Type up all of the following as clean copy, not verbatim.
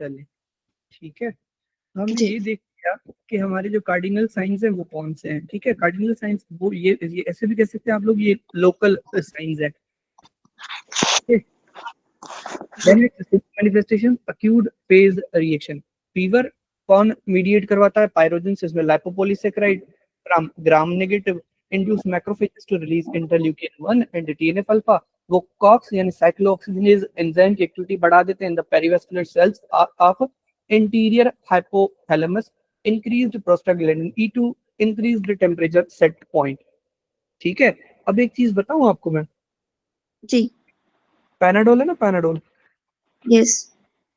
चलिए ठीक है, हमने जी ये देख लिया कि हमारे जो कार्डिनल साइंस है वो कौन से हैं। ठीक है, कार्डिनल साइंस वो ये ऐसे भी कह सकते हैं आप लोग, ये लोकल साइंस है। Then manifestation acute phase reaction, fever कौन मीडिएट करवाता है? पायरोजेंस, इसमें lipopolysaccharide, gram negative, induce macrophages to release interleukin 1 and TNF alpha, वो कॉक्स यानी साइक्लोऑक्सीजनेज एंजाइम की एक्टिविटी बढ़ा देते हैं in the perivascular cells of interior hypothalamus, increased prostaglandin E2, increased temperature set point. ठीक है, अब एक चीज बताऊं आपको मैं, जी पैनाडोल है ना, पैनाडोल यस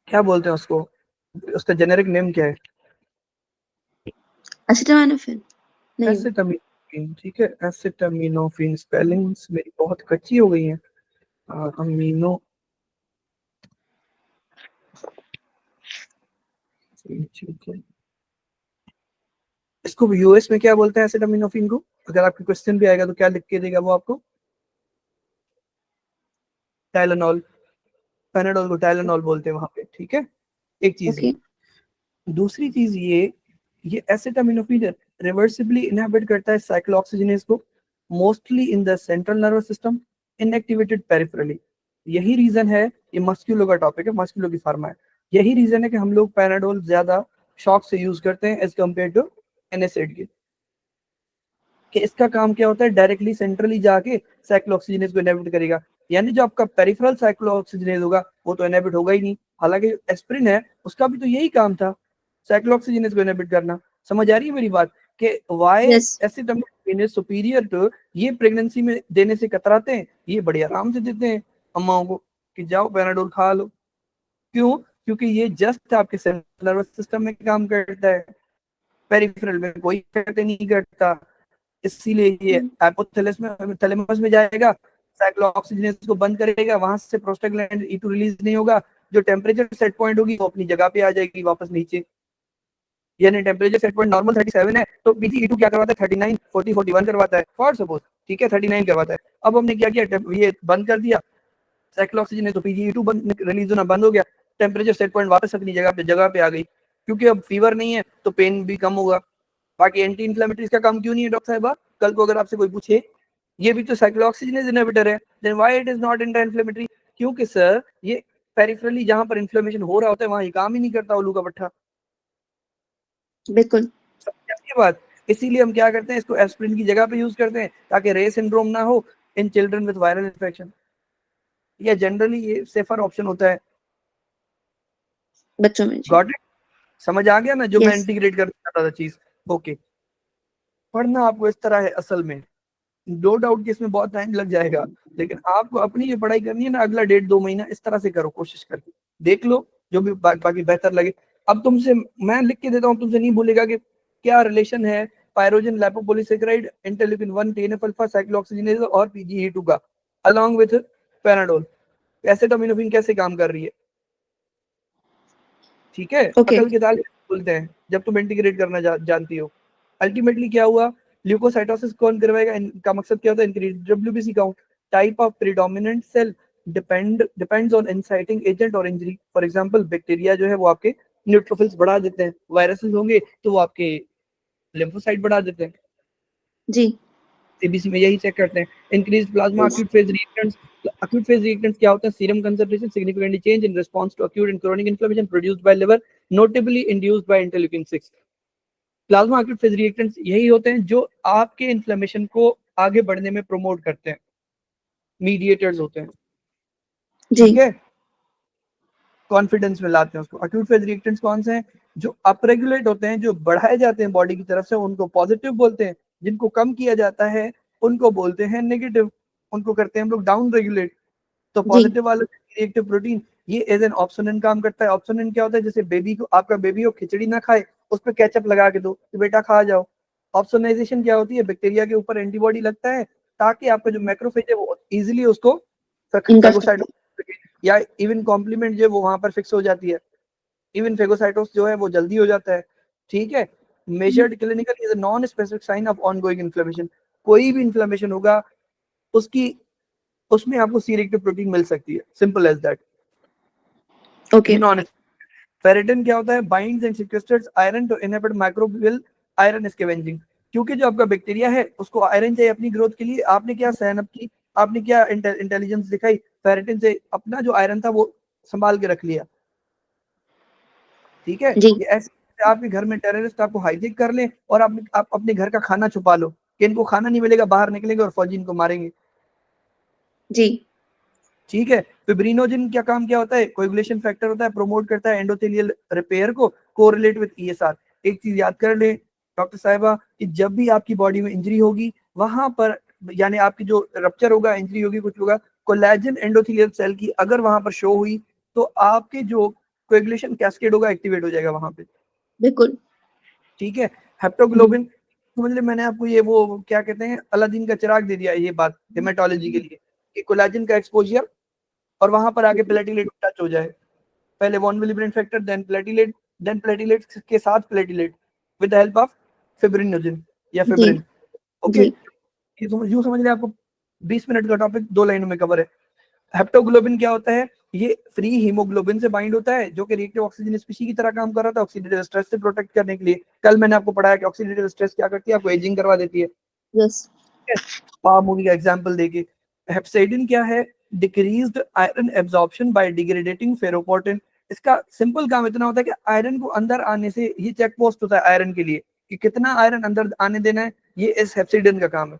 क्या बोलते हैं उसको, उसका जेनेरिक नेम क्या है? एसिटामिनोफेन नहीं एसिटामिनोफेन। ठीक है, एसिटामिनोफेन, स्पेलिंग्स मेरी बहुत कच्ची हो गई हैं। अमीनो, ठीक है, इसको यूएस में क्या बोलते हैं एसिटामिनोफेन को? अगर आपके क्वेश्चन भी आएगा तो क्या लिख के देगा वो आपको? टाइलेनॉल। पैनाडोल को टाइलेनॉल बोलते हैं वहां पे। ठीक है, एक चीज ओके ये। दूसरी चीज ये एसिटामिनोफेन रिवर्सिबली इनहिबिट करता है साइक्लोऑक्सीजनेज को, mostly in the central nervous system, inactivated peripherally. यही रीजन है, ये मस्क्यूलो का टॉपिक है, मस्क्यूलो की फार्मा है। यही रीजन है कि हम लोग पैनाडोल ज्यादा शॉक से यूज करते हैं एज कम्पेयर टू एनएसएड के। कि इसका काम क्या होता है, डायरेक्टली सेंट्रली जाके साइक्लोऑक्सीजनेज को इनहिबिट करेगा, यानी जो आपका पेरिफेरल साइक्लोऑक्सीजनेज होगा वो तो इनहिबिट होगा ही नहीं। हालांकि एस्प्रिन है, उसका भी तो यही काम था, साइक्लोऑक्सीजनेज को इनहिबिट करना। समझ आ रही है मेरी बात? कि why yes acetaminophen is superior to, ये प्रेगनेंसी में देने से कतराते हैं, ये बड़े आराम से देते हैं अम्माओं को कि जाओ पैनाडोल खा लो। क्यों? क्योंकि ये जस्ट आपके सेंट्रल नर्वस सिस्टम में काम करता है, पेरिफेरल में कोई करते नहीं करता। इसीलिए ये हाइपोथैलेमस में थैलेमस में जाएगा, साइक्लोऑक्सीजनेज को बंद करेगा, वहां से प्रोस्टाग्लैंडिन E2 रिलीज नहीं होगा, जो टेम्परेचर सेट पॉइंट होगी वो अपनी जगह पे आ जाएगी वापस नीचे। यानी टेम्परेचर सेट पॉइंट नॉर्मल 37 है तो PGE2 क्या करवाता है, 39 40 41 करवाता है फॉर सपोज। ठीक है, 39 करवाता है। अब हमने क्या किया, ये बंद कर दिया साइक्लोऑक्सीजन, तो PGE2 रिलीज होना बंद हो गया, टेम्परेचर सेट पॉइंट वापस अपनी जगह पे आ गई। क्योंकि अब फीवर नहीं है तो पेन भी कम होगा। बाकी एंटी इन्फ्लेमेटरी का काम क्यों नहीं है डॉक्टर साहब? कल को अगर आपसे कोई पूछे ये भी तो साइक्लोऑक्सीजनेज इनहिबिटर है, then why it is not anti inflammatory? क्योंकि सर ये पेरिफेरली जहां पर इन्फ्लेमेशन हो रहा होता है वहां ये काम ही नहीं करता उल्लू का पट्टा। बिल्कुल समझ बात? इसीलिए हम क्या करते हैं, इसको एस्प्रिन की जगह पे यूज करते हैं ताकि रे सिंड्रोम ना हो in children with viral infection. या जनरली ये सेफर ऑप्शन होता है। बच्चों में जी गॉट इट? समझ आ गया ना जो मैं यस इंटीग्रेट करना चाहता था चीज? ओके, पढ़ना आपको इस तरह है असल में, नो डाउट कि इसमें बहुत टाइम लग जाएगा, लेकिन आपको अपनी जो पढ़ाई करनी है ना अगला 1.5-2 महीना इस तरह से करो, कोशिश करके देख लो जो भी बाकी बेहतर लगे। अब तुमसे मैं लिख के देता हूँ, तुमसे नहीं बोलेगा कि क्या रिलेशन है pyrogen lipopolysaccharide interleukin 1 TNF alpha cyclooxygenase और PGE2 का अलोंग विथ पैनाडोल, एसिटामिनोफेन कैसे काम कर रही है। ठीक है, ओके अकल के ताले बोलते हैं जब तुम इंटीग्रेट करना जानती हो। अल्टीमेटली क्या हुआ, ल्यूकोसाइटोसिस कौन करवाएगा, इनका मकसद क्या होता है, increase WBC count, type of predominant cell depends on inciting agent और इंजरी। फॉर एग्जांपल बैक्टीरिया जो है वो आपके न्यूट्रोफिल्स बढ़ा देते हैं, वायरसेस होंगे तो वो आपके लिम्फोसाइट बढ़ा देते हैं। जी सीबीसी में यही चेक करते हैं। Increase plasma acute phase reactants, acute phase reactants क्या होता है, serum concentration significantly change in response to acute and chronic inflammation produced by liver, notably induced by interleukin 6। Plasma acute phase reactants यही होते हैं जो आपके इन्फ्लेमेशन को आगे बढ़ने में प्रमोट करते हैं, मीडिएटर्स होते हैं। जी ठीक है, कॉन्फिडेंस में लाते हैं उसको। acute phase reactants कौन से हैं, जो अपरेगुलेट होते हैं, जो बढ़ाए जाते हैं बॉडी की तरफ से, उनको पॉजिटिव बोलते हैं। जिनको कम किया जाता है उनको बोलते हैं नेगेटिव, उनको करते हैं हम लोग डाउन रेगुलेट। तो जी पॉजिटिव वाले रिएक्टिव प्रोटीन ये एज एन ऑप्सोनिन काम करता है। ऑप्सोनिन क्या होता है, जैसे बेबी को, आपका बेबी हो खिचड़ी ना खाए उस पर केचप लगा के दो तो बेटा खा जाओ। ऑप्सोनाइजेशन क्या होती है, बैक्टीरिया के ऊपर एंटीबॉडी लगता है ताकि आपका जो मैक्रोफेज है वो इजीली उसको इनका फेगोसाइटोसिस या इवन कॉम्प्लीमेंट जो वो वहां पर फिक्स हो जाती है। इवन फेगोसाइटोस जो है वो जल्दी हो जाता है। ठीक है, measured clinical is non specific sign of ongoing inflammation. कोई भी इन्फ्लेमेशन होगा उसकी उसमें आपको सी रिएक्टिव प्रोटीन मिल सकती है, सिंपल एज दैट। ओके ये नॉन फेरेटिन क्या होता है? Binds and sequesters iron to inhibit microbial iron scavenging. क्योंकि जो आपका बैक्टीरिया है उसको आयरन चाहिए अपनी ग्रोथ के लिए, आपने क्या सहनप की, आपने क्या इंटेलिजेंस दिखाई, फेरेटिन से अपना जो आयरन था वो संभाल के रख लिया। ठीक है, जी ये ऐसे आपके घर में टेररिस्ट आपको हाईजेक कर ले और आप अपने घर का खाना छुपा लो कि इनको खाना नहीं मिलेगा, बाहर निकलेंगे और फौजी इनको मारेंगे। जी ठीक है, फिब्रिनोजिन क्या काम क्या होता है? कोएगुलेशन फैक्टर होता है, प्रमोट करता है एंडोथेलियल रिपेयर को, कोरिलेट विद ईएसआर। एक चीज याद कर ले डॉक्टर साहिबा कि जब भी आपकी बॉडी में इंजरी होगी वहां पर, यानी आपकी जो रप्चर होगा, इंजरी होगी, कुछ होगा, कोलेजन एंडोथेलियल सेल की अगर वहां पर शो हुई तो आपके जो कोएगुलेशन कैस्केड होगा एक्टिवेट हो जाएगा वहां पे। बिल्कुल। ठीक है, हेप्टोग्लोबिन समझ ले, मैंने आपको ये वो क्या कहते हैं अलादीन का चिराग दे दिया ये बात हेमेटोलॉजी के लिए कि कोलेजन का एक्सपोजर और वहां पर आगे प्लेटिलेट टच हो जाए। पहले वॉन विलिब्रेंट फैक्टर, देन प्लेटिलेट के साथ platelet with the help of fibrinogen या जी फिब्रिन। ओके, जी ये यूं समझ ले आपको 20 मिनट का टॉपिक 2 लाइनों में कवर है। हेप्टोग्लोबिन क्या होता है? ये फ्री हीमोग्लोबिन से बाइंड होता है जो कि रिएक्टिव ऑक्सीजन स्पीशीज की तरह काम कर रहा था ऑक्सीडेटिव स्ट्रेस से प्रोटेक्ट करने के लिए। कल मैंने आपको पढ़ाया कि ऑक्सीडेटिव स्ट्रेस क्या करती है, आपको एजिंग करवा देती है। यस पा मूवी का एग्जांपल देके, हेप्साइडिन क्या है? Decreased iron absorption by degrading ferroportin. इसका सिंपल काम इतना होता है कि आयरन को अंदर आने से, ये चेक पोस्ट होता है आयरन के लिए कि कितना आयरन अंदर आने देना है, ये इस हेप्साइडिन का काम है।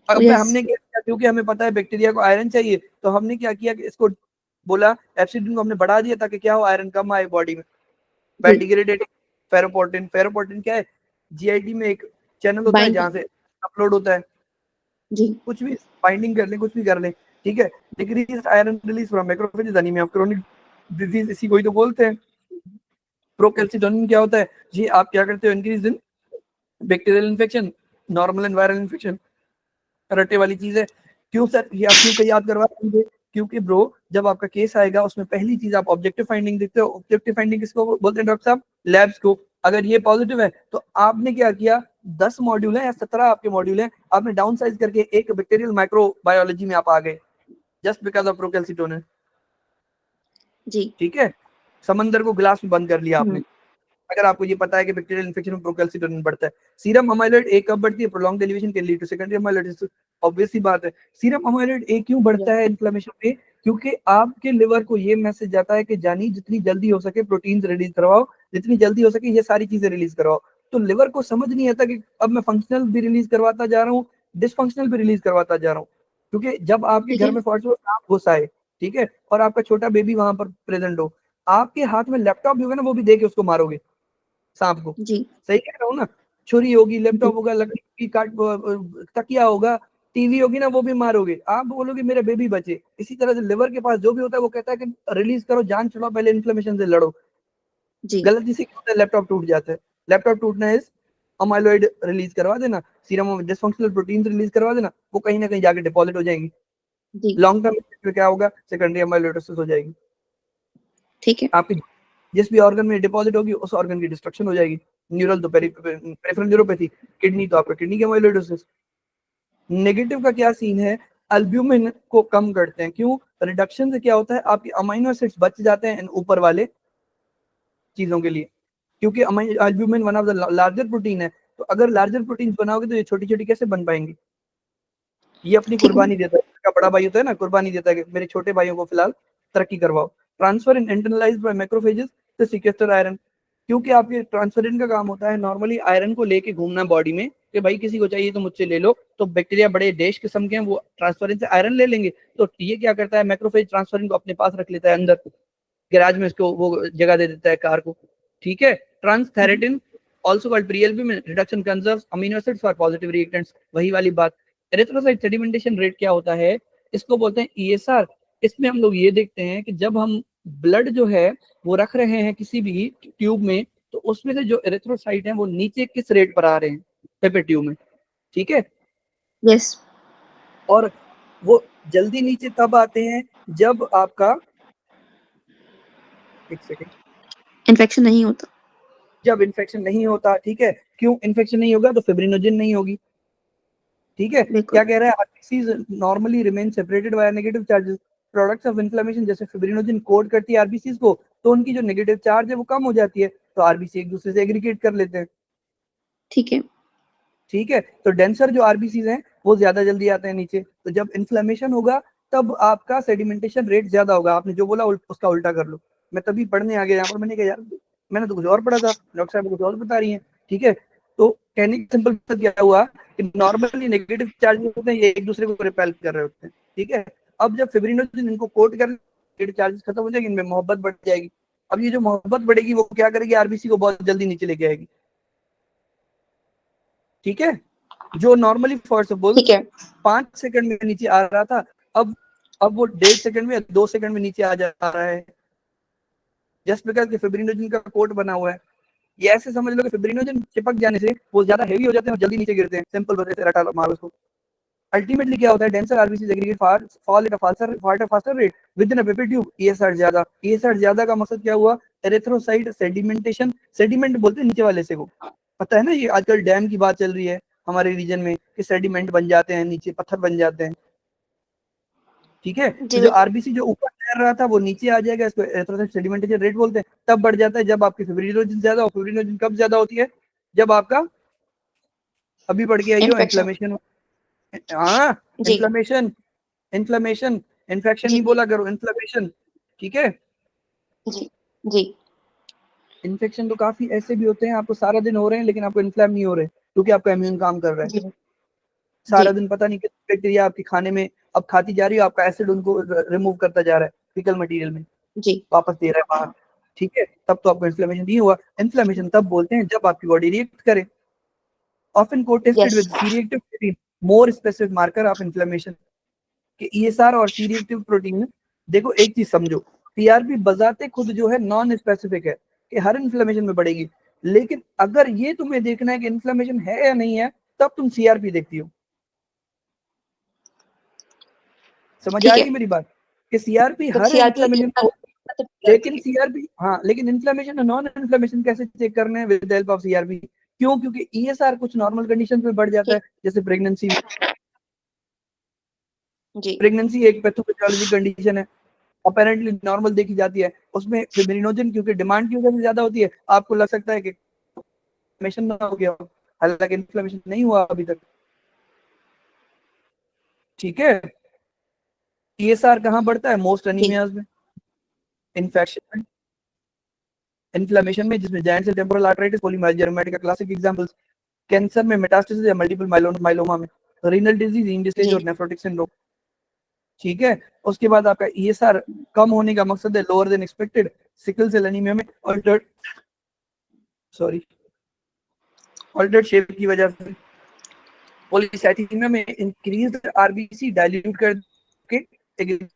अब यस हमने क्या किया, क्योंकि हमें पता है बैक्टीरिया को आयरन चाहिए, तो हमने क्या किया कि इसको बोला हेप्साइडिन को हमने बढ़ा दिया ताकि क्या हो, आयरन कम आए बॉडी में बाय जी डिग्रेडेटिंग फेरोपोर्टिन। फेरोपोर्टिन क्या है? जीआईडी में एक चैनल होता है बाइंड जहां से अपलोड होता है, जी कुछ भी बाइंडिंग कर लें, कुछ भी कर लें। ठीक है, decrease iron release from macrophages anaemia of chronic disease, इसी को ही तो बोलते हैं। प्रोकैल्सिटोनिन क्या होता है? जी आप क्या करते हो? Increase in bacterial infection, normal and viral infection, Ratte वाली चीज है। क्यों सर, ये आप क्यों याद करवा देंगे? क्योंकि ब्रो जब आपका केस आएगा उसमें पहली चीज आप ऑब्जेक्टिव फाइंडिंग देखते हो। ऑब्जेक्टिव फाइंडिंग किसको बोलते हैं डॉक्टर साहब? लैब्स को। अगर ये पॉजिटिव है तो आपने क्या किया, 10 मॉड्यूल है या 17 आपके मॉड्यूल है, आपने डाउन साइज करके एक बैक्टीरियल माइक्रोबायोलॉजी में आप आ गए जस्ट बिकॉज ऑफ प्रोकैल्सिटोनिन। जी ठीक है, समंदर को गिलास में बंद कर लिया आपने हम्म अगर आपको ये पता है कि बैक्टीरियल इन्फेक्शन में प्रोकैल्सिटोनिन बढ़ता है। सीरम अमाइलॉइड ए कब बढ़ती है? Prolonged elevation can lead to secondary amyloidosis. Obvious सी बात है। सीरम अमाइलॉइड ए क्यों बढ़ता है इन्फ्लेमेशन में? क्योंकि आपके लिवर को ये मैसेज जाता है कि जानी जितनी जल्दी हो सके प्रोटीन्स रिलीज करवाओ, जितनी जल्दी हो सके ये सारी चीजें रिलीज करवाओ। तो लिवर को समझ नहीं आता कि अब मैं फंक्शनल भी रिलीज करवाता जा रहा हूँ, डिसफंक्शनल भी रिलीज करवाता जा रहा हूँ। क्योंकि जब आपके ठीक घर है में फॉर्चून सांप घुसा है, ठीक है, और आपका छोटा बेबी वहां पर प्रेजेंट हो, आपके हाथ में लैपटॉप भी होगा ना, वो भी देके उसको मारोगे सांप को। जी सही कह रहा हूँ ना? छुरी होगी, जी लैपटॉप होगा, लकड़ी की तकिया होगा, टीवी होगी ना, वो भी मारोगे। आप बोलोगे मेरा बेबी बचे। इसी तरह से लिवर के पास जो भी होता है वो कहता है कि रिलीज करो, जान छुड़ाओ, पहले इन्फ्लेमेशन से लड़ो। जी गलती से क्या होता है, लैपटॉप टूट जाता है। लैपटॉप टूटना है अमाइलॉइड रिलीज करवा देना, सीरम में डिसफंक्शनल प्रोटीन रिलीज करवा देना, वो कहीं ना कहीं जाके डिपॉजिट हो जाएंगी। जी लॉन्ग टर्म में क्या होगा, सेकेंडरी अमाइलोइडोसिस हो जाएगी। ठीक है आपकी जिस भी ऑर्गन में डिपॉजिट होगी उस ऑर्गन की डिस्ट्रक्शन हो जाएगी। न्यूरल तो पेरिफेरल न्यूरोपैथी, किडनी तो आपका किडनी की अमाइलोइडोसिस। नेगेटिव का क्या सीन है? अल्ब्यूमिन को कम करते हैं। क्यों? रिडक्शन से क्या होता है, आपके अमाइनो एसिड्स बच जाते हैं इन ऊपर वाले चीजों के लिए, क्योंकि albumin one of the larger protein है। तो अगर लार्जर प्रोटीन बनाओगे तो ये छोटी छोटी कैसे बन पाएंगी? ये अपनी ठीक है कुर्बानी देता है, का बड़ा भाई होता है ना, कुर्बानी देता है कि मेरे छोटे भाइयों को फिलहाल तरक्की करवाओ। Transferrin internalized by macrophages to sequester iron. क्योंकि आपके ट्रांसफरिन का काम होता है नॉर्मली आयरन को लेके घूमना बॉडी में कि भाई किसी को चाहिए तो मुझसे ले लो। तो बैक्टीरिया बड़े देश किस्म के हैं, वो ट्रांसफरिन से आयरन ले लेंगे। तो ये क्या करता है, मैक्रोफेज ट्रांसफरिन को अपने पास रख लेता है अंदर, गैराज में इसको वो जगह दे देता है कार को। ठीक है, transthyretin also called preALB reduction conserves amino acids for positive reactants. वही वाली बात। एरिथ्रोसाइट सेडिमेंटेशन रेट क्या होता है? इसको बोलते हैं ईएसआर। इसमें हम लोग ये देखते हैं कि जब हम ब्लड जो है वो रख रहे हैं किसी भी ट्यूब में, तो उसमें से जो एरिथ्रोसाइट है वो नीचे किस रेट पर आ रहे हैं पेपर ट्यूब में। ठीक है, यस और वो जल्दी नीचे तब आते हैं जब आपका, एक सेकेंड, इन्फेक्शन नहीं होता जब इन्फेक्शन नहीं होता। ठीक है, क्यों इन्फेक्शन नहीं होगा? तो फिब्रिनोजिन नहीं होगी। ठीक है, क्या बिल्कुल कह रहा है, RBCs normally remain separated by negative charges. Products of inflammation जैसे फिब्रिनोजिन कोड करती है आरबीसीज को, तो उनकी जो नेगेटिव चार्ज है वो कम हो जाती है, तो आरबीसी एक दूसरे से एग्रीगेट कर लेते हैं। ठीक है। ठीक है, तो डेंसर जो आरबीसीज हैं वो ज्यादा जल्दी आते हैं नीचे, तो जब इन्फ्लेमेशन होगा तब आपका सेडिमेंटेशन रेट ज्यादा होगा। आपने जो बोला उसका उल्टा कर लो। मैं तभी पढ़ने आ गया यहाँ पर, मैंने कहा यार मैंने तो कुछ और पढ़ा था, डॉक्टर साहब कुछ और बता रही हैं। ठीक है, तो कहने का सिंपल मतलब क्या हुआ कि नॉर्मली नेगेटिव चार्जेस होते हैं ये एक दूसरे को रिपेल कर रहे होते हैं। ठीक है, अब जब फिब्रिनोजन इनको कोट कर नेगेटिव चार्जेस खत्म हो जाएगी, इनमें मोहब्बत बढ़ जाएगी। अब ये जो मोहब्बत बढ़ेगी वो क्या करेगी, आरबीसी को बहुत जल्दी नीचे लेके आएगी। ठीक है, जो नॉर्मली फॉर सपोज ठीक है। 5 सेकंड में नीचे आ रहा था, अब वो 1.5 सेकंड में 2 सेकंड में नीचे आ जा रहा है, जस्ट बिकॉज के फिब्रिनोजन का कोट बना हुआ है। ये ऐसे समझ लो कि फिब्रिनोजन चिपक जाने से वो ज्यादा हेवी हो जाते हैं और जल्दी नीचे गिरते हैं। सिंपल वजह से रटा मारो उसको। अल्टीमेटली क्या होता है, denser RBC aggregate fall at a faster rate with in a paper tube. ESR ज्यादा, ईएसआर ज्यादा का मकसद क्या हुआ, एरिथ्रोसाइट सेडिमेंटेशन, सेडिमेंट बोलते हैं नीचे वाले से, को पता है ना, ये आजकल डैम की बात चल रही है हमारे रीजन में कि सेडिमेंट बन जाते हैं, नीचे पत्थर बन जाते हैं। ठीक है, तो जी जो बिल्कुल। आरबीसी जो ऊपर तैर रहा था वो नीचे आ जाएगा, इसको एरिथ्रोसाइट सेडिमेंटेशन रेट बोलते हैं। तब बढ़ जाता है जब आपकी फिब्रिनोजन ज्यादा हो। फिब्रिनोजन कब ज्यादा होती है, जब आपका अभी बढ़ गया यो इन्फेक्शन। इन्फ्लेमेशन। हाँ, जी इन्फ्लेमेशन, इन्फ्लेमेशन, इन्फेक्शन जी नहीं बोला करो, इन्फ्लेमेशन। ठीक है, जी जी इन्फेक्शन तो काफी ऐसे भी होते हैं आपको सारा दिन हो रहे हैं लेकिन आपको इन्फ्लेम नहीं हो रहे क्योंकि आपका इम्यून काम कर रहा है। जी जी सारा दिन पता नहीं कितने बैक्टीरिया आपके खाने में अब खाती जा रही है, आपका एसिड उनको रिमूव करता जा रहा है फिकल मटेरियल में, जी वापस दे रहा है बाहर। ठीक है, तब तो आपको इन्फ्लेमेशन नहीं हुआ। इन्फ्लेमेशन तब बोलते हैं जब आपकी बॉडी रिएक्ट करे। Often cotested yes with C reactive protein, more specific marker of inflammation कि ईएसआर और सी रिएक्टिव प्रोटीन। देखो एक चीज समझो, सीआरपी बजाते खुद जो है नॉन स्पेसिफिक है कि हर इन्फ्लेमेशन में बढ़ेगी, लेकिन अगर ये तुम्हें देखना है कि इन्फ्लेमेशन है या नहीं है तब तुम सीआरपी देखती हो। समझ आ ठीक रही है। है मेरी बात, कि सीआरपी जब हर सीआरपी इन्फ्लेमेशन को, मतलब लेकिन करती है। सीआरपी हाँ, लेकिन इन्फ्लेमेशन और नॉन इन्फ्लेमेशन कैसे चेक करने हैं, विद हेल्प ऑफ सीआरपी। क्यों, क्योंकि ईएसआर कुछ नॉर्मल कंडीशन में बढ़ जाता है, ठीक। जैसे प्रेगनेंसी में। जी प्रेगनेंसी एक पैथोफिजियोलॉजी कंडीशन है, अपेरेंटली नॉर्मल देखी जाती है, उसमें फिब्रिनोजन क्योंकि डिमांड की वजह से ज्यादा होती है, आपको लग सकता है कि इन्फ्लेमेशन ना हो गया हो, हालांकि इन्फ्लेमेशन नहीं हुआ अभी तक। ठीक है, ईएसआर कहाँ बढ़ता है, मोस्ट जी एनीमियाज में, इन्फेक्शन में, इन्फ्लेमेशन में, जिसमें जायंट सेल टेम्पोरल आर्टराइटिस, पॉलीमाइलोमा का क्लासिक एग्जांपल्स, कैंसर में, मेटास्टेसिस या मल्टीपल माइलोमा में, रीनल डिजीज, इन डिस्टेज जी और नेफ्रोटिक सिंड्रोम। ठीक है, उसके बाद आपका ईएसआर कम होने का मकसद है lower than expected sickle cell anaemia में अल्टर्ड, सॉरी, अल्टर्ड शेप की वजह से, पॉलीसाइथेमिया में इंक्रीज्ड आरबीसी डाइल्यूट कर के एग्रीगेशन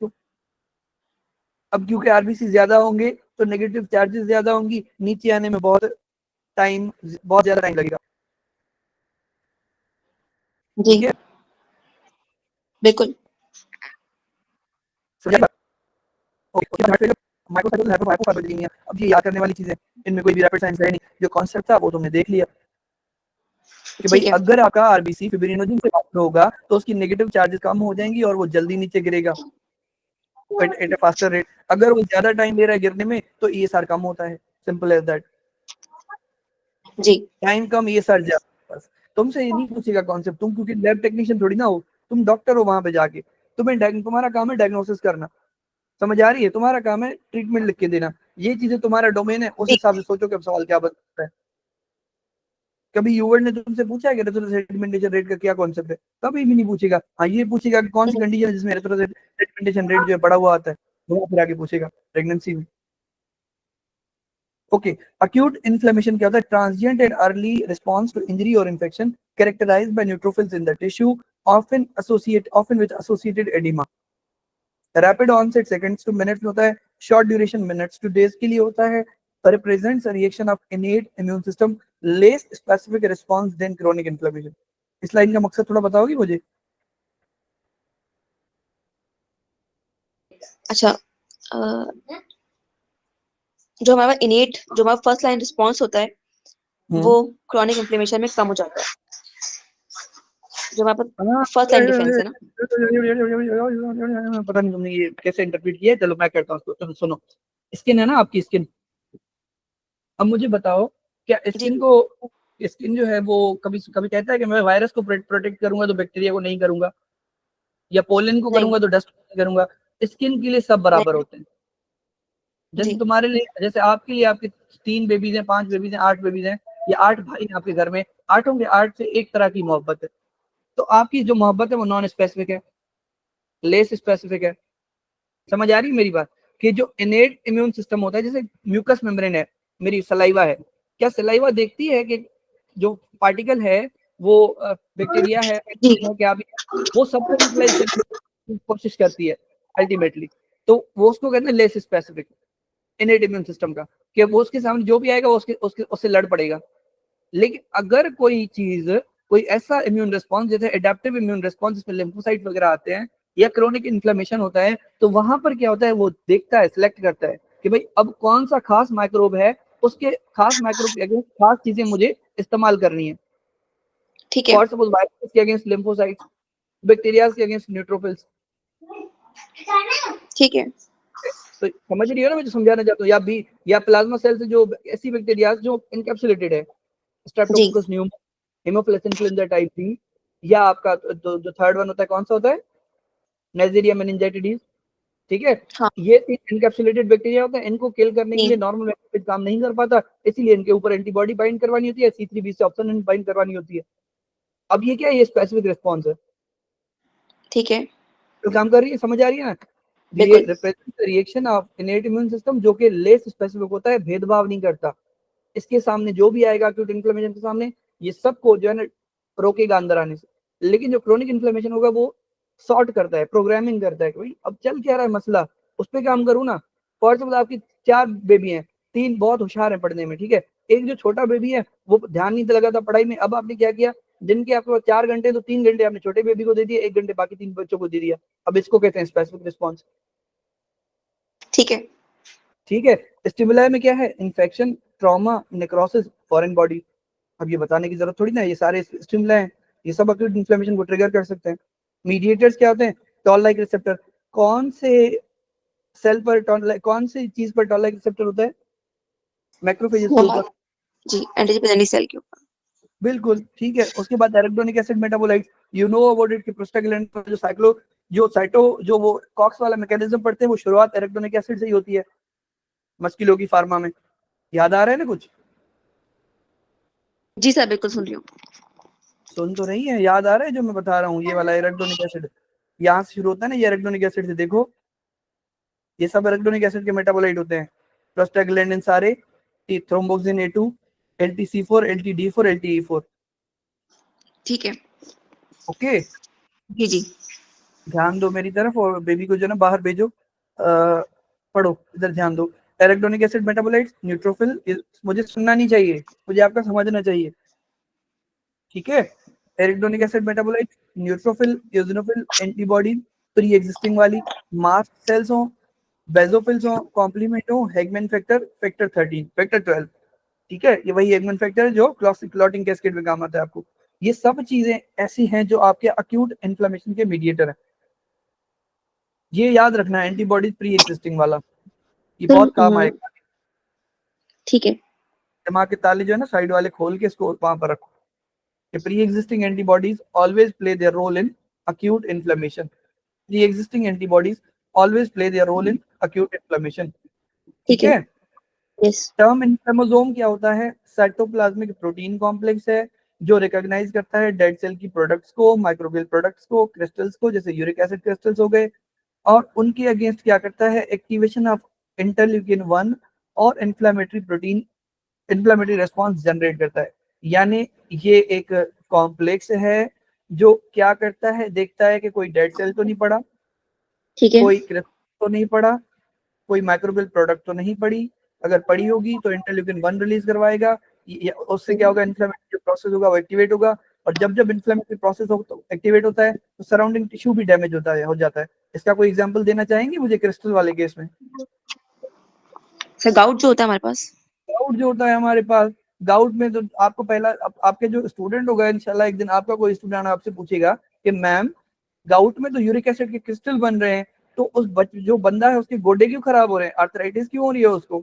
को। अब क्योंकि आरबीसी ज्यादा होंगे तो नेगेटिव चार्जेस ज्यादा होंगी, नीचे आने में बहुत ज्यादा टाइम लगेगा। जी ठीक है, बिल्कुल। अब ये याद करने वाली चीजें, इनमें कोई भी रैपिड साइंस है नहीं, जो कॉन्सेप्ट था वो तुमने देख लिया कि भाई ठीक है। अगर आपका आरबीसी फिब्रिनोजन से ज्यादा होगा तो उसकी नेगेटिव चार्जेस कम हो जाएंगी और वो जल्दी नीचे गिरेगा एट ए फास्टर रेट। अगर वो ज्यादा टाइम ले रहा है गिरने में तो ईएसआर कम होता है, सिंपल एज दैट। जी टाइम कम ईएसआर ज्यादा। बस तुमसे ये नहीं पूछेगा कॉन्सेप्ट, तुम क्योंकि लैब टेक्नीशियन थोड़ी ना हो, तुम डॉक्टर हो वहां पे जाके, तुम्हारा काम है डायग्नोसिस करना। समझ आ रही है, तुम्हारा काम है ट्रीटमेंट लिख के देना। ये चीजें तुम्हारा डोमेन है, उस ठीक। हिसाब से सोचो कि अब सवाल क्या बनता है। कभी यूवर ने तुमसे पूछा है कि रेट्रोसेडिमेंटेशन रेट का क्या कॉन्सेप्ट है, कभी भी नहीं पूछेगा। हाँ, ये पूछेगा कि कौन सी कंडीशन है जिसमें रेट्रोसेडिमेंटेशन रेट जो है बढ़ा हुआ आता है, वो फिर आगे पूछेगा प्रेगनेंसी में। ओके, अक्यूट इन्फ्लेमेशन क्या होता है, transient and early response to injury और infection characterized by neutrophils in the tissue, often with associated edema। Rapid onset seconds to minutes में होता है, short duration minutes to days के लिए होता है, represents a reaction of innate immune system, less specific response than chronic inflammation. इस line का मकसद थोड़ा बताओगी मुझे। अच्छा। जो हमारा फर्स्ट लाइन रिस्पॉन्स होता है वो क्रॉनिक इन्फ्लेमेशन में कम हो जाता है, जो हमारा हाँ, फर्स्ट लाइन डिफेंस है ना। पता नहीं तुमने ये कैसे इंटरप्रेट किया है, चलो मैं करता हूँ उसको। सुनो, स्किन है ना आपकी स्किन, अब मुझे बताओ क्या जी स्किन जो है वो कभी कभी कहता है कि मैं वायरस को प्रोटेक्ट करूंगा तो बैक्टीरिया को नहीं करूंगा, या पोलन को नहीं करूंगा तो डस्ट को नहीं करूंगा। स्किन के लिए सब बराबर नहीं होते हैं। जैसे जी तुम्हारे लिए, जैसे आपके लिए आपके 3 बेबीज हैं, 5 बेबीज हैं, 8 बेबीज हैं, या 8 भाई हैं आपके घर में, आठों के 8 से एक तरह की मोहब्बत है। तो आपकी जो मोहब्बत है वो नॉन स्पेसिफिक है, लेस स्पेसिफिक है। समझ आ रही है मेरी बात? कि जो इनेट इम्यून सिस्टम होता है, जैसे म्यूकस मेम्ब्रेन है, मेरी सलाइवा है, क्या सलाइवा देखती है कि जो पार्टिकल है वो बैक्टीरिया है, जी क्या भी है, वो सबको न्यूट्रलाइज करने की कोशिश करती है अल्टीमेटली। तो वो उसको कहते हैं लेस स्पेसिफिक, इनेट इम्यून सिस्टम का, कि वो उसके सामने जो भी आएगा वो उससे लड़ पड़ेगा। लेकिन अगर कोई चीज, कोई ऐसा इम्यून रिस्पॉन्स जैसे एडेप्टिव इम्यून रिस्पॉन्स जिसमें लिम्फोसाइट वगैरह आते हैं, या क्रोनिक इन्फ्लेमेशन होता है, तो वहां पर क्या होता है, वो देखता है, सिलेक्ट करता है कि भाई अब कौन सा खास माइक्रोब है, उसके खास माइक्रोब के अगेंस्ट खास चीजें मुझे इस्तेमाल करनी है। ठीक है फॉर सपोज वायरस के अगेंस्ट लिम्फोसाइट्स, बैक्टीरिया के अगेंस्ट न्यूट्रोफिल्स। ठीक है तो समझ रही हो ना मैं जो समझाना चाहता हूँ? या प्लाज्मा सेल से जो ऐसी बैक्टीरिया जो इनकैप्सुलेटेड है, जी streptococcus pneumonia, haemophilus influenza type B, या आपका जो थर्ड वन होता है कौन सा होता है, नाइजीरिया मेनिंजाइटिस। ठीक है, हाँ ये 3 इनकैप्सुलेटेड बैक्टीरिया होता है, इनको किल करने के जी लिए नॉर्मल वैक्सीन काम नहीं कर पाता, इसीलिए इनके ऊपर एंटीबॉडी बाइंड करवानी होती है, C3b से ऑप्शन बाइंड करवानी होती है। अब ये क्या है, ये स्पेसिफिक रिस्पॉन्स है, ठीक है तो काम कर रही है, समझ आ रही है ना? ये बिल्कुल represent reaction of innate immune system, जो कि लेस स्पेसिफिक होता है, भेदभाव नहीं करता। इसके सामने जो भी आएगा अक्यूट इन्फ्लेमेशन के सामने, ये सबको जो है ना रोकेगा अंदर आने से। लेकिन जो क्रोनिक इन्फ्लेमेशन होगा वो सॉर्ट करता है, प्रोग्रामिंग करता है कि भाई अब चल क्या रहा है मसला, उस पर काम करूँ ना। फॉर एग्जाम्पल आपकी 4 बेबी हैं, 3 बहुत होशियार है पढ़ने में, ठीक है, एक जो छोटा बेबी है वो ध्यान नहीं लगा था पढ़ाई में, अब आपने क्या किया, दिन के आपके पास 4 घंटे, तो 3 घंटे आपने छोटे बेबी को दे दिए, 1 घंटे बाकी 3 बच्चों को दे दिया। अब इसको कहते हैं स्पेसिफिक रिस्पॉन्स। ठीक है ठीक है, स्टिमुलाई में क्या है, infection, trauma, necrosis, foreign body. अब ये बताने की जरूरत थोड़ी ना, ये सारे स्टिमुलाई हैं, ये सब अक्यूट इन्फ्लेमेशन को ट्रिगर कर सकते हैं। मीडिएटर्स क्या होते हैं, टॉल लाइक रिसेप्टर। कौन से सेल पर कौन सी चीज पर टॉल लाइक रिसेप्टर होता है, मैक्रोफेजेस के ऊपर। हमारे जी एंटीजन प्रेजेंटी सेल के ऊपर बिल्कुल ठीक है, उसके बाद arachidonic acid metabolites, you know about it, कि प्रोस्टाग्लैंड पर जो वो कॉक्स वाला मैकेनिज्म पढ़ते हैं, वो शुरुआत एराकिडोनिक एसिड से ही होती है मस्कुलो की फार्मा में। याद आ रहा है ना कुछ? जी सर बिल्कुल सुन रही हूँ सुन तो रही है, याद आ रहा है जो मैं बता रहा हूँ, ये वाला एराकिडोनिक एसिड यहाँ से शुरू होता है ना, ये एराकिडोनिक एसिड से, देखो ये सब एराकिडोनिक एसिड के मेटाबोलाइट होते हैं, प्रोस्टाग्लैंडिन सारे, thromboxane A2, LTC4, LTD4, LTE4। ठीक है ओके, जी जी ध्यान दो मेरी तरफ, और बेबी को जो ना बाहर भेजो, पढ़ो, इधर ध्यान दो। एराकिडोनिक एसिड मेटाबोलाइट्स, न्यूट्रोफिल, मुझे सुनना नहीं चाहिए, मुझे आपका समझना चाहिए, ठीक है। Arachidonic acid metabolites, neutrophil, eosinophil, antibody, pre existing वाली, मास्ट सेल्स हो, बेसोफिल्स हो, कॉम्प्लीमेंट हो, हैगमैन फैक्टर, फैक्टर 13, फैक्टर 12। ठीक है, ये वही हैगमैन फैक्टर है जो क्लॉटिंग कैस्केड में काम आता है आपको। ये सब चीजें ऐसी हैं जो आपके अक्यूट इन्फ्लेमेशन के मीडिएटर है। ये याद रखना, एंटीबॉडीज प्री एग्जिस्टिंग वाला, ये सर बहुत काम आएगा। ठीक है दिमाग के ताले जो है ना साइड वाले खोल के इसको वहां पर रखो। Pre existing antibodies always play their role in acute inflammation. The existing antibodies always play their role in acute inflammation. ठीक ठीक है है। यस टर्म इन्फ्लेमोसोम क्या होता है, साइटोप्लाज्मिक प्रोटीन कॉम्प्लेक्स है जो रिकॉग्नाइज करता है डेड सेल की प्रोडक्ट्स को, माइक्रोबियल प्रोडक्ट्स को, क्रिस्टल्स को, जैसे यूरिक एसिड क्रिस्टल्स हो गए, और उनके अगेंस्ट क्या करता है, एक्टिवेशन ऑफ इंटरल्यूकिन 1 और इन्फ्लेमेटरी रेस्पॉन्स जनरेट करता है। यानी ये एक कॉम्प्लेक्स है जो क्या करता है, देखता है कि कोई डेड सेल तो नहीं पड़ा, ठीक है कोई क्रिस्टल तो नहीं पड़ा, कोई माइक्रोबियल प्रोडक्ट तो नहीं पड़ी, अगर पड़ी होगी तो इंटरल्यूकिन 1 रिलीज करवाएगा, उससे क्या होगा, इन्फ्लेमेटरी प्रोसेस होगा वो एक्टिवेट होगा, और जब जब इन्फ्लेमेटरी प्रोसेस हो तो एक्टिवेट होता है तो सराउंडिंग टिश्यू भी डैमेज हो जाता है। इसका कोई एग्जांपल देना चाहेंगे मुझे क्रिस्टल वाले केस में? सर गाउट जो होता है हमारे पास गाउट जो होता है हमारे पास, गाउट में तो आपको पहला आपके जो स्टूडेंट होगा इंशाल्लाह, एक दिन आपका कोई स्टूडेंट आपसे पूछेगा कि मैम गाउट में तो यूरिक एसिड के क्रिस्टल बन रहे हैं, तो उस जो बंदा है उसके गोडे क्यों खराब हो रहे हैं, आर्थराइटिस क्यों हो रही है उसको?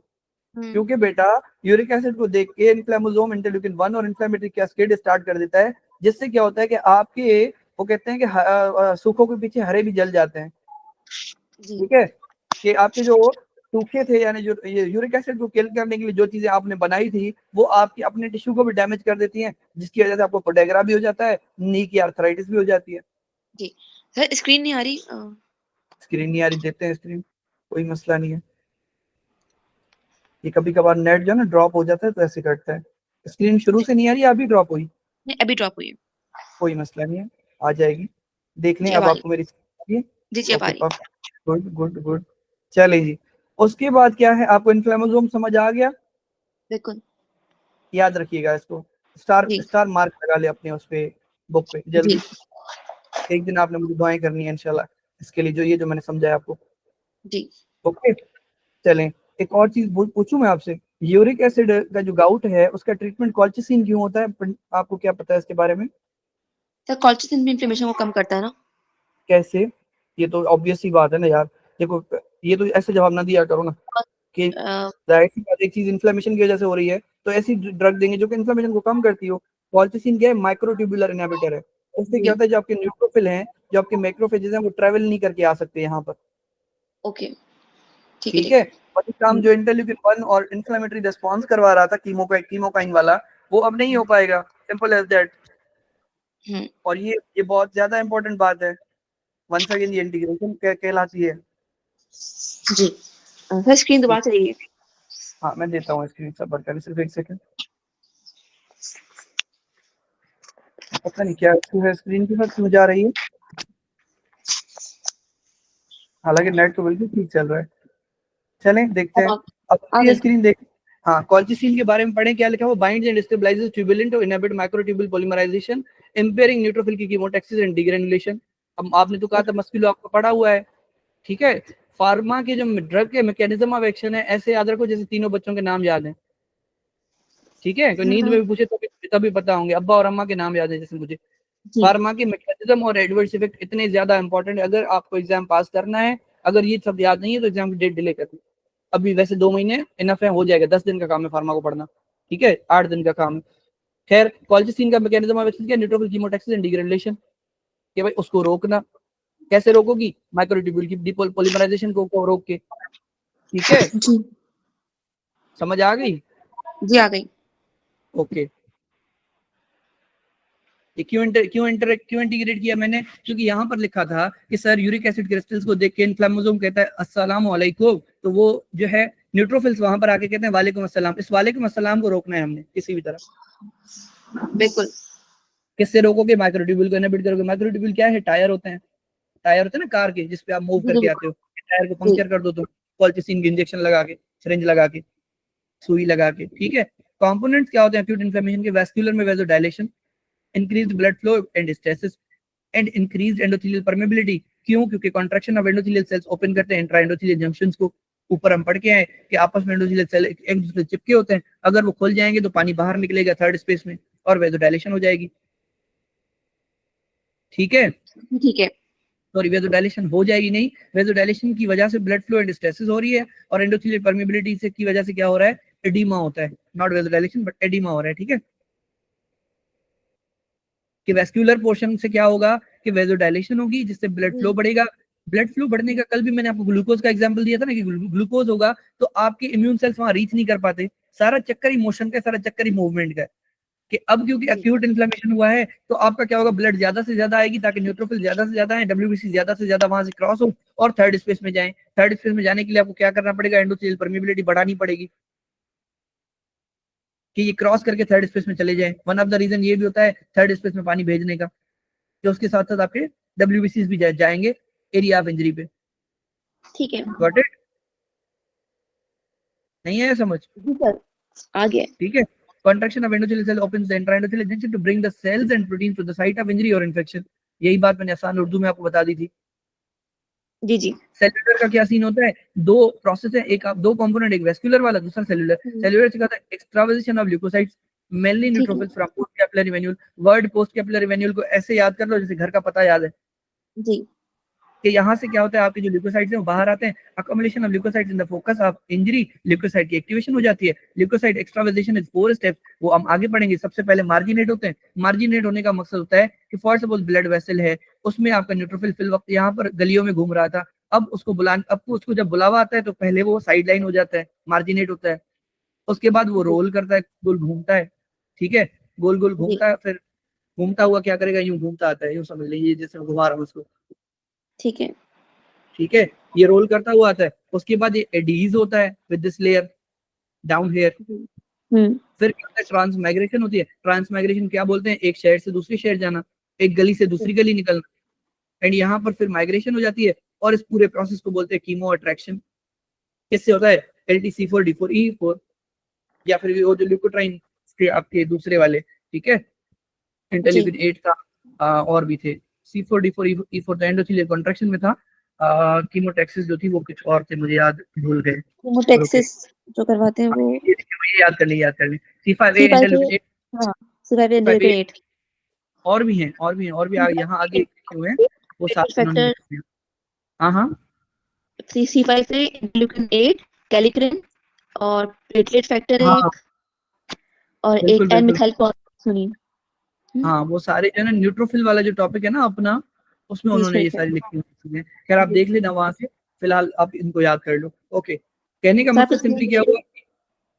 क्योंकि बेटा यूरिक एसिड को देख के इन्फ्लेमोसोम इंटरल्यूकिन 1 और इन्फ्लेमेटरी कैस्केड स्टार्ट कर देता है, जिससे क्या होता है कि आपके, वो कहते हैं कि सूखों के पीछे हरे भी जल जाते हैं। जी ठीक है, कि आपके जो सूखे थे, यानी जो ये यूरिक एसिड को किल करने के लिए जो चीजें आपने बनाई थी, वो आपकी अपने टिश्यू को भी डैमेज कर देती हैं, जिसकी वजह से आपको पोडेग्रा भी हो जाता है, नी की आर्थराइटिस भी हो जाती है। जी सर, स्क्रीन नहीं आ रही। स्क्रीन नहीं आ रही, देते हैं स्क्रीन, कोई मसला नहीं है। ये कभी कभार नेट जो है ना ड्रॉप हो जाता है तो ऐसे करता है। स्क्रीन शुरू से नहीं आ रही, अभी ड्रॉप हुई? नहीं, अभी ड्रॉप हुई है। कोई मसला नहीं है, आ जाएगी। देख लें जी अब अब आ रही। आपको मेरी स्क्रीन। जी जी अब आ ओके, रही। Perfect, good good good. चलिए जी, उसके बाद क्या है, आपको इन्फ्लेमेसोम समझ आ गया? बिल्कुल। याद रखिएगा इसको, स्टार जी स्टार मार्क लगा ले अपने उस पे, बुक पे जी जल्दी। एक दिन आपने मुझे दुआएं करनी है इंशाल्लाह इसके लिए, जो ये जो मैंने समझाया आपको। जी ओके, चलें। एक और चीज पूछूं मैं आपसे, यूरिक एसिड का जो गाउट है उसका ट्रीटमेंट कॉल्चिसिन क्यों होता है, आपको क्या पता है इसके बारे में? सर, कॉल्चिसिन भी इन्फ्लेमेशन को कम करता है ना। कैसे? ये तो ऑब्वियस सी बात है ना यार। देखो, ये तो ऐसे जवाब ना दिया करो ना कि अ, जाहिर सी बात, एक चीज इन्फ्लेमेशन की वजह से हो रही है तो ऐसी ड्रग देंगे जो कि इन्फ्लेमेशन को कम करती हो। कॉल्चिसिन क्या है, माइक्रोट्यूबुलर इनहिबिटर है। उससे क्या जी होता है, जो आपके न्यूट्रोफिल हैं, जो आपके मैक्रोफेजेस हैं, वो ट्रेवल नहीं करके आ सकते यहाँ पर। ओके। ठीक है ठीक ठीक है, है। और ये काम जो इंटरल्यूकिन 1 और इन्फ्लेमेटरी रिस्पॉन्स करवा रहा था कीमोकाइन वाला, वो अब नहीं हो पाएगा, सिंपल एज दैट। हम्म। और ये बहुत ज्यादा इंपॉर्टेंट बात है। वंस अगेन ये इंटीग्रेशन कहलाती है। जी सर, स्क्रीन दोबारा चलिए। हाँ, मैं देता हूँ स्क्रीन सबर कर, सिर्फ एक सेकंड। पता नहीं क्या इशू है स्क्रीन के साथ, क्यों जा रही है, हालांकि नेट तो बिल्कुल ठीक चल रहा है। चलें देखते अब हैं। आप अब आ ये गई। स्क्रीन देख। हाँ, कॉल्चिसिन के बारे में पढ़ें, क्या लिखा हुआ, binds and stabilises tubulin to inhibit microtubule polymerisation, impairing neutrophil की कीमोटैक्सिस एंड डिग्रेनुलेशन। अब आपने तो कहा था मस्कुलो, आपको पढ़ा हुआ है। ठीक है, फार्मा के जो ड्रग के मैकेनिज्म ऑफ एक्शन है, ऐसे याद रखो जैसे तीनों बच्चों के नाम याद हैं। ठीक है, तो नींद में भी पूछे तभी पता होंगे, अब्बा और अम्मा के नाम याद है जैसे मुझे। जी फार्मा के मैकेनिज्म और एडवर्स इफेक्ट इतने ज्यादा इंपॉर्टेंट है, अगर आपको एग्जाम पास करना है, अगर ये सब याद नहीं है तो एग्जाम की डेट डिले कर दो। अभी वैसे 2 महीने इनफ है, हो जाएगा, 10 दिन का काम है फार्मा को पढ़ना। ठीक है, 8 दिन का काम है। खैर, कॉल्चिसिन का मैकेनिज्म ऑफ एक्शन क्या, न्यूट्रोफिल कीमोटैक्सिस एंड डिग्रेनुलेशन, कि भाई उसको रोकना। कैसे रोकोगी, माइक्रोट्यूब्यूल की डिपोलिमराइजेशन को रोक के। ठीक है, जी समझ आ गई? जी आ गई। ओके। ये क्यों इंटीग्रेट किया मैंने, क्योंकि यहाँ पर लिखा था कि सर यूरिक एसिड क्रिस्टल्स को देख के इन्फ्लेमेसोम कहता है अस्सलाम वालेकुम, तो वो जो है न्यूट्रोफिल्स वहां पर आके कहते हैं वालेकुम अस्सलाम। इस वालेकुम अस्सलाम को रोकना है हमने किसी भी तरह। बिल्कुल। किससे रोकोगे, माइक्रोट्यूब्यूल को इनहिबिट करोगे। माइक्रोट्यूब्यूल क्या है, टायर होते हैं, टायर होते हैं ना कार के, जिसपे आप मूव जी करके जी आते हो। टायर को जी पंक्चर कर दो तुम, कॉल्चिसिन की इंजेक्शन लगा के, सिरिंज लगा के, सुई लगा के। ठीक है, कंपोनेंट्स क्या होते हैं एक्यूट इन्फ्लेमेशन के, वैस्कुलर में vasodilation, increased blood flow and stasis, and increased endothelial permeability. क्यों, क्योंकि contraction of endothelial cells open करते हैं इंट्रा एंडोथेलियल जंक्शंस को। ऊपर हम पढ़ के आए कि आपस में एंडोथेलियल सेल एक दूसरे से चिपके होते हैं, अगर वो खुल जाएंगे तो पानी बाहर निकलेगा थर्ड स्पेस में और वेजोडाइलेशन हो जाएगी। ठीक है, ठीक है। सॉरी, वेजोडाइलेशन हो जाएगी नहीं, वेजोडाइलेशन की वजह से ब्लड फ्लो एंड स्टेसिस हो रही है, और एंडोथेलियल परमेबिलिटी से की वजह से क्या हो रहा है, एडिमा होता है, नॉट वेजोडाइलेशन बट एडिमा हो रहा है। ठीक है, कि वेस्क्यूलर पोर्शन से क्या होगा, कि वेजोडाइलेशन होगी, जिससे ब्लड फ्लो बढ़ेगा। ब्लड फ्लो बढ़ने का, कल भी मैंने आपको ग्लूकोज का एग्जांपल दिया था ना, कि ग्लूकोज होगा तो आपके इम्यून सेल्स वहां रीच नहीं कर पाते। सारा चक्कर ही मोशन का, सारा चक्कर ही मूवमेंट का है। कि अब क्योंकि जी एक्यूट इन्फ्लेमेशन हुआ है तो आपका क्या होगा, ब्लड ज्यादा से ज्यादा आएगी, ताकि न्यूट्रोफिल ज्यादा से ज्यादा है, डब्ल्यूबीसी ज्यादा से ज्यादा वहां से क्रॉस हो और थर्ड स्पेस में जाए। थर्ड स्पेस में जाने के लिए आपको क्या करना पड़ेगा, एंडोथेलियल परमेबिलिटी बढ़ानी पड़ेगी, कि ये क्रॉस करके थर्ड स्पेस में चले जाए। वन ऑफ द रीजन ये भी होता है थर्ड स्पेस में पानी भेजने का, कि उसके साथ साथ आपके डब्ल्यूबीसी भी जाएंगे एरिया ऑफ इंजरी पे। ठीक है। Got it? नहीं है समझ? जी सर, आ गया। ठीक है, contraction of endothelial cell opens the intraendothelial junction to bring the cells and proteins to the site of injury or infection। यही बात मैंने आसान उर्दू में आपको बता दी थी। जी जी सेलुलर का क्या सीन होता है, दो प्रोसेस है, एक दो कंपोनेंट, एक वेस्कुलर वाला, दूसरा सेलुलर। सेलुलर से कहता है एक्सट्रावर्जेशन ऑफ ल्यूकोसाइट्स, मेनली ठीक है। Neutrophils from post capillary venule. Word post capillary venule को ऐसे याद कर लो जैसे घर का पता याद है। जी कि यहाँ से क्या होता है, आपके जो ल्यूकोसाइट्स हैं वो बाहर आते हैं, accommodation of leukocytes in the focus of injury, leukocyte की एक्टिवेशन हो जाती है, ल्यूकोसाइट एक्स्ट्रावलाइजेशन इज 4 स्टेप्स, वो हम आगे पढ़ेंगे। सबसे पहले मार्जिनेट होते हैं। मार्जिनेट होने का मकसद होता है कि फॉर सपोज ब्लड वेसल है, उसमें आपका न्यूट्रोफिल फिल वक्त यहाँ पर गलियों में घूम रहा था, अब उसको जब बुलावा आता है तो पहले वो साइड लाइन हो जाता है, मार्जिनेट होता है। उसके बाद वो जी रोल करता है, गोल घूमता है, ठीक है, गोल गोल जी घूमता है, फिर घूमता हुआ क्या करेगा, यूं घूमता आता है, यूं समझ लीजिए जैसे मैं घुमा रहा हूँ उसको, ठीक है। ठीक है, ये रोल करता हुआ आता है। उसके बाद ये एडीज होता है with this layer down here. Hmm. फिर क्या होता है, ट्रांसमाइग्रेशन होती है। ट्रांसमाइग्रेशन क्या बोलते हैं, एक शहर से दूसरी शहर जाना, एक गली से दूसरी गली निकलना, एंड यहाँ पर फिर माइग्रेशन हो जाती है, और इस पूरे प्रोसेस को बोलते हैं कीमो अट्रैक्शन। किससे होता है, LTC4D4E4, या फिर वो जो ल्यूकोट्राइन आपके दूसरे वाले, ठीक है, जी इंटरल्यूकिन 8 था, और भी थे, C4D4E4 तो एंडोथेलियल कॉन्ट्रैक्शन में था, कीमोटैक्सिस जो थी वो कुछ और थे, मुझे याद भूल गए, रुके, कीमोटेक्सिस जो करवाते हैं वो ये याद कर ली C5A C5 इंटरल्यूकिन 8, हाँ C5 C5A, इंटरलेकिन 8 और भी यहाँ आगे लिखे हुए हैं, वो प्लेटलेट सारे इन्होंने फैक्टर लिखे हुए हैं। हाँ हाँ, C5 से इंटरलेकिन 8 कैलिक्रिन और प्लेटलेट फैक्टर हाँ, एक और एक बिल्कुल एन बिल्कुल, मिथाइल फॉस्फोनिन। हाँ वो सारे जो है ना, न्यूट्रोफिल वाला जो टॉपिक है ना अपना, उसमें बीस उन्होंने ये मिनट है। सारी लिखी हुई चीजें, खैर आप जी देख लेना वहां से, फिलहाल आप इनको याद कर लो, ओके। कहने का सर आप मकसद स्क्रीन सिंपली क्या देखिए। हुआ,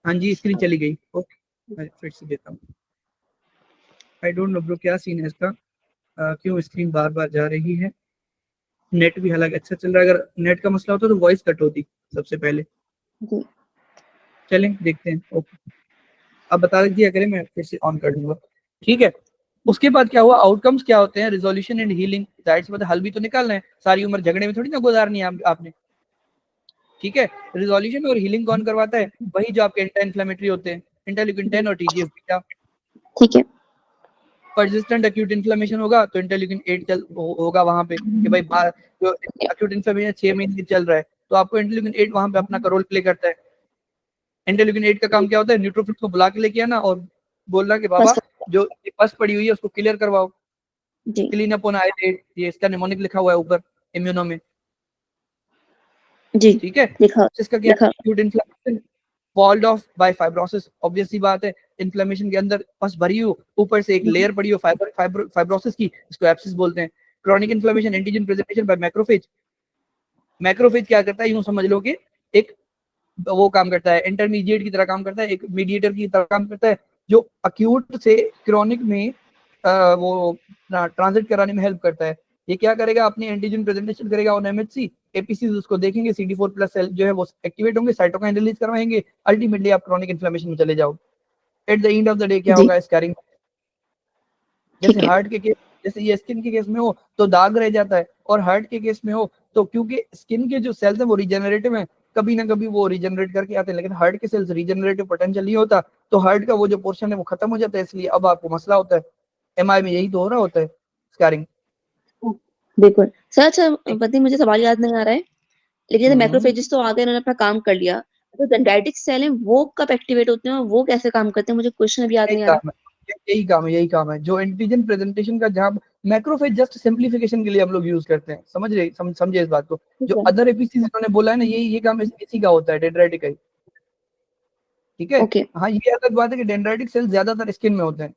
हाँ जी स्क्रीन चली गई, ओके मैं फिर से देता हूँ। आई डोंट नो ब्रो क्या सीन है इसका, क्यों स्क्रीन बार बार जा रही है। नेट भी हालांकि अच्छा चल रहा है, अगर नेट का मसला होता तो वॉइस कट होती सबसे पहले। जी चलें देखते हैं, ओके, अब बता दिया करें, मैं फिर से ऑन कर दूंगा, ठीक है। उसके बाद क्या हुआ, आउटकम्स क्या होते हैं, रिजोल्यूशन एंड हीलिंग, जाहिर सी बात है हल भी तो निकालना है, सारी उम्र झगड़े में थोड़ी ना गुजारनी है आपने, ठीक है। रिजोल्यूशन और हीलिंग कौन करवाता है, वही जो आपके एंटी इन्फ्लेमेटरी होते हैं, इंटरल्यूकिन 10 और TGF बीटा। ठीक है। परसिस्टेंट एक्यूट इन्फ्लेमेशन होगा तो इंटरल्यूकिन 8 होगा वहां पे, कि भाई जो एक्यूट इन्फ्लेमेशन 6 महीने चल रहा है, तो आपको इंटरल्यूकिन 8 वहां पे अपना रोल प्ले करता है। इंटरल्यूकिन 8 का काम क्या होता है, न्यूट्रोफिल को बुला के लेके आना और बोलना कि बस बाबा जो पस पड़ी हुई है उसको क्लियर करवाओ, जी क्लीन अप ऑन आइलेट, ये इसका निमोनिक लिखा हुआ है ऊपर इम्यूनो में, जी ठीक है। लिखा इसका क्या लिखा। Acute inflammation walled off by fibrosis, obvious सी बात है, इन्फ्लेमेशन के अंदर पस भरी हो, ऊपर से एक लेयर पड़ी हो फाइब्रोसिस की, इसको एब्सिस बोलते हैं। Chronic inflammation, antigen presentation by macrophage, macrophage क्या करता है, यूं समझ लो कि एक वो काम करता है, इंटरमीडिएट की तरह काम करता है, एक मीडिएटर की तरह काम करता है, जो अक्यूट से क्रॉनिक में वो ट्रांजिट कराने में हेल्प करता है। ये क्या करेगा, अपनी एंटीजन प्रेजेंटेशन करेगा ऑन MHC, एपीसी उसको देखेंगे, CD4+ सेल जो है वो एक्टिवेट होंगे, साइटोकाइन रिलीज करवाएंगे, अल्टीमेटली आप क्रॉनिक इन्फ्लेमेशन में चले जाओ। At the end of the day क्या जी होगा, स्कैरिंग, जैसे ठीक है। हार्ट के केस, जैसे ये स्किन के केस में हो तो दाग रह जाता है, और हार्ट के केस में हो तो क्योंकि स्किन के जो सेल्स हैं वो रिजेनरेटिव हैं, कभी ना कभी वो रिजेनरेट करके आते हैं, लेकिन हार्ट के सेल्स रिजेनरेटिव पोटेंशियल नहीं होता, तो हार्ट का वो जो पोर्शन है वो खत्म हो जाता है, इसलिए अब आपको मसला होता है। MI में यही तो हो रहा होता है, स्कैरिंग। बिल्कुल सर। अच्छा पति मुझे सवाल याद नहीं आ रहा है, लेकिन जैसे हम्म, मैक्रोफेजेस तो आ गए, उन्होंने अपना काम कर लिया, तो डेंड्राइटिक सेल हैं वो कब एक्टिवेट होते हैं और वो कैसे काम करते हैं, मुझे क्वेश्चन अभी याद यही नहीं आ रहा। काम है, यही काम है जो एंटीजन प्रेजेंटेशन का, जहाँ मैक्रोफेज जस्ट सिंप्लीफिकेशन के लिए हम लोग यूज करते हैं, समझे इस बात को। ठीक जो है। अदर एपीसी उन्होंने बोला है ना, ये काम इसी का होता है, डेंड्राइटिक का ही, ठीक है। ओके। हाँ ये अलग बात है कि डेंड्राइटिक सेल ज्यादातर स्किन में होते हैं,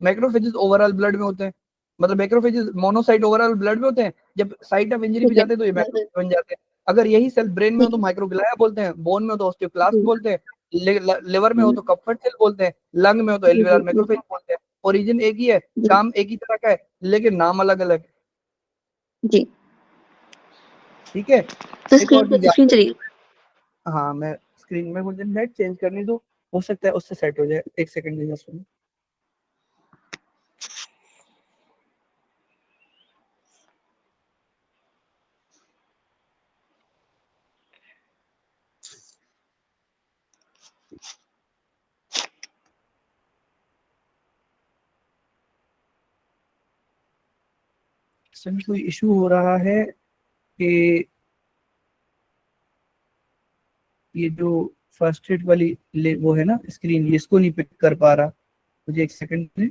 मैक्रोफेजेस ओवरऑल ब्लड में होते हैं, मतलब मैक्रोफेजेस मोनोसाइट ओवरऑल ब्लड में होते हैं, जब साइट ऑफ इंजरी पे ठीक है। जाते हैं तो ये मैक्रोफेज बन जाते हैं। अगर यही सेल ब्रेन में हो ठीक तो है। माइक्रोग्लिया बोलते हैं, बोन में हो तो ऑस्टियोक्लास्ट जी बोलते हैं, लिवर में हो जी तो कपफर सेल बोलते हैं, लंग में हो तो जी एल्वियोलार जी मैक्रोफेज बोलते हैं। ओरिजिन एक ही है, जी काम एक ही तरह का है, लेकिन नाम अलग अलग है, जी। ठीक है। तो एक और चीज याद स्क्रीन चलिए। रखिए, हाँ मैं स्क्रीन में, मुझे नेट चेंज करने दो, हो सकता है उससे सेट हो जाए, एक सेकंड दीजिए सुनो। इसमें कोई इशू हो रहा है कि ये जो फर्स्ट एड वाली वो है ना स्क्रीन, ये इसको नहीं पिक कर पा रहा, मुझे एक सेकंड में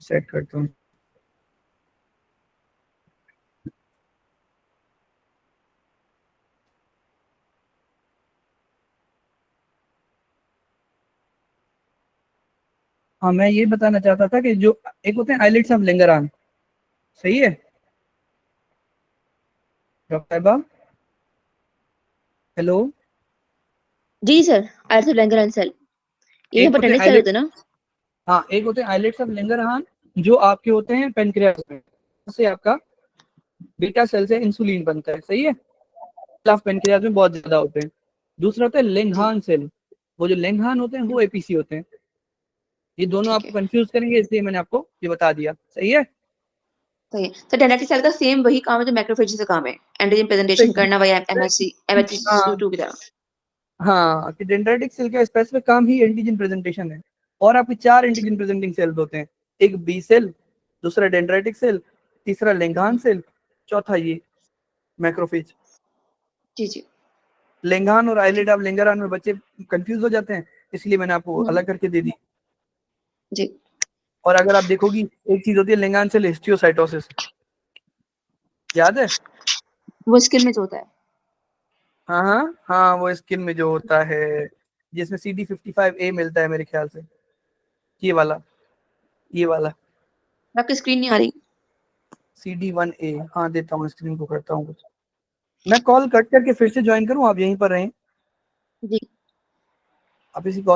सेट करता हूँ। हाँ, मैं ये बताना चाहता था कि जो एक होते हैं आइलेट्स ऑफ लैंगरहान, सही है डॉक्टर साहिबा? हेलो। जी सर, आयरन लैंगरहान सेल, ये एक होते हैं हेपेटाइटिस सेल आइलेट, होते हैं ना? हाँ एक होते हैं आइलेट्स ऑफ लैंगरहान जो आपके होते हैं पेनक्रियास में, से आपका बीटा सेल से इंसुलिन बनता है, सही है, ऑफ पेनक्रियास में बहुत ज्यादा होते हैं। दूसरा होता है जी, लेंगहान सेल, वो जो लेंगहान होते हैं वो एपीसी होते हैं। ये दोनों ठीक आपको है, कंफ्यूज करेंगे, इसलिए मैंने आपको ये बता दिया, सही है। सही है। तो डेंड्राइटिक सेल का सेम वही काम है जो मैक्रोफेज का काम है, एंटीजन प्रेजेंटेशन करना वया एमएससी हाँ एमएससी2 की तरह। हाँ, कि डेंड्राइटिक सेल का स्पेसिफिक काम ही एंटीजन प्रेजेंटेशन है। और आपके 4 एंटीजन प्रेजेंटिंग सेल्स होते हैं, एक बी सेल, दूसरा डेंड्राइटिक सेल, तीसरा लेंगहान सेल, चौथा ये मैक्रोफेज। जी, जी। लेंगहान और ठीक। आइलेट ऑफ लैंगरहान में बच्चे कंफ्यूज हो जाते हैं, इसलिए मैंने आपको हुँ, अलग करके दे दी। जी। और अगर आप देखोगी, एक चीज होती है लेंगहान सेल हिस्टियोसाइटोसिस, याद है? वो स्किन में जो होता है। हाँ हाँ हाँ, वो स्किन में जो होता है, जिसमें CD55A मिलता है मेरे ख्याल से, ये वाला, ये वाला आपकी स्क्रीन नहीं आ रही। CD1A। हाँ देता हूँ, स्क्रीन को करता हूँ कुछ। मैं कॉल कट करके फिर से ज्वाइन करूँ, आप यहीं पर रहें, जी। आप इसी कॉल